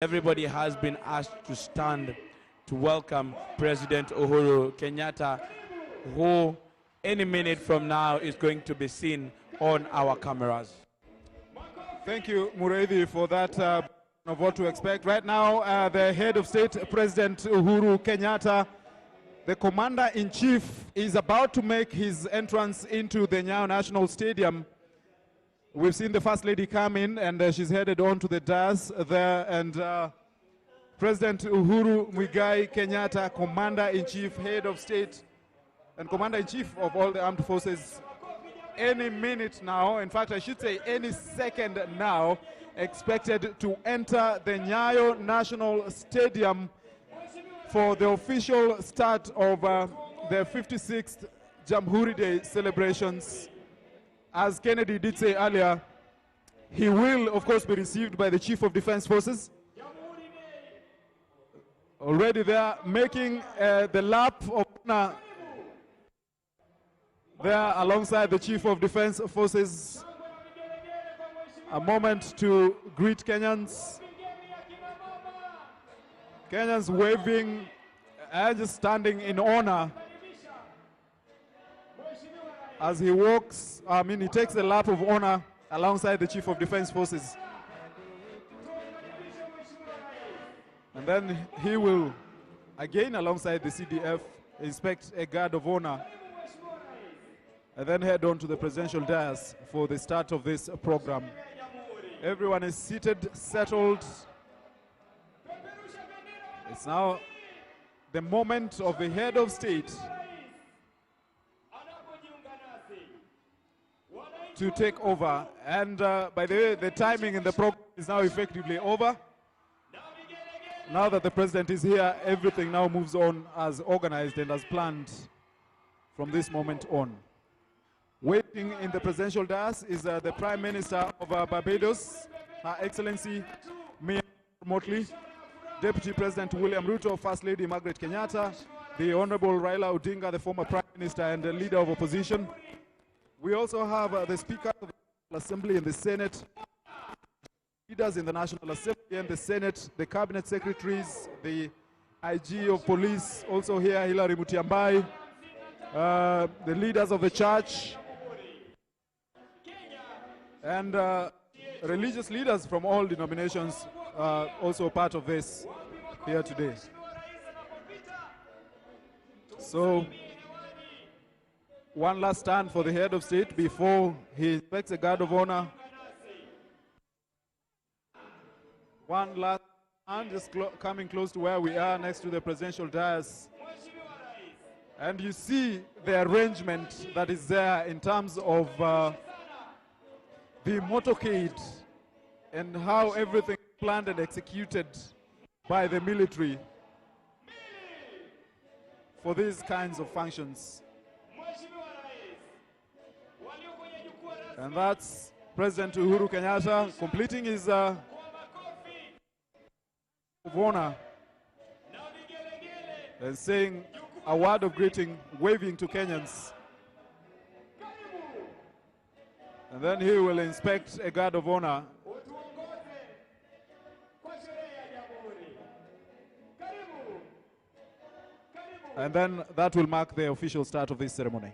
Everybody has been asked to stand to welcome President Uhuru Kenyatta, who any minute from now is going to be seen on our cameras. Thank you, Mureithi, for that of what to expect. Right now, the head of state, President Uhuru Kenyatta, the commander-in-chief, is about to make his entrance into the Nyayo National Stadium. We've seen the First Lady come in, and she's headed on to the dais there. And President Uhuru Muigai Kenyatta, Commander-in-Chief, Head of State, and Commander-in-Chief of all the armed forces, any minute now, in fact, I should say any second now, expected to enter the Nyayo National Stadium for the official start of the 56th Jamhuri Day celebrations. As Kennedy did say earlier, he will, of course, be received by the Chief of Defense Forces. Already there, making the lap of honor there alongside the Chief of Defense Forces. A moment to greet Kenyans. Kenyans waving and just standing in honor as he walks, he takes a lap of honor alongside the Chief of Defense Forces. And then he will, again alongside the CDF, inspect a guard of honor and then head on to the presidential dais for the start of this program. Everyone is seated, settled. It's now the moment of the head of state to take over. And by the way, the timing in the program is now effectively over. Now that the president is here, everything now moves on as organized and as planned from this moment on. Waiting in the presidential dais is the Prime Minister of Barbados, Her Excellency Mia Motley, Deputy President William Ruto, First Lady Margaret Kenyatta, the Honorable Raila Odinga, the former Prime Minister and the Leader of Opposition. We also have the Speaker of the National Assembly and the Senate, leaders in the National Assembly and the Senate, the Cabinet Secretaries, the IG of Police, also here, Hilary Mutyambai, the leaders of the church, and religious leaders from all denominations also part of this here today. So, one last stand for the head of state before he inspects a guard of honor. One last stand, just coming close to where we are, next to the presidential dais. And you see the arrangement that is there in terms of the motorcade and how everything is planned and executed by the military for these kinds of functions. And that's President Uhuru Kenyatta completing his of honor and saying a word of greeting, waving to Kenyans. And then he will inspect a guard of honor. And then that will mark the official start of this ceremony.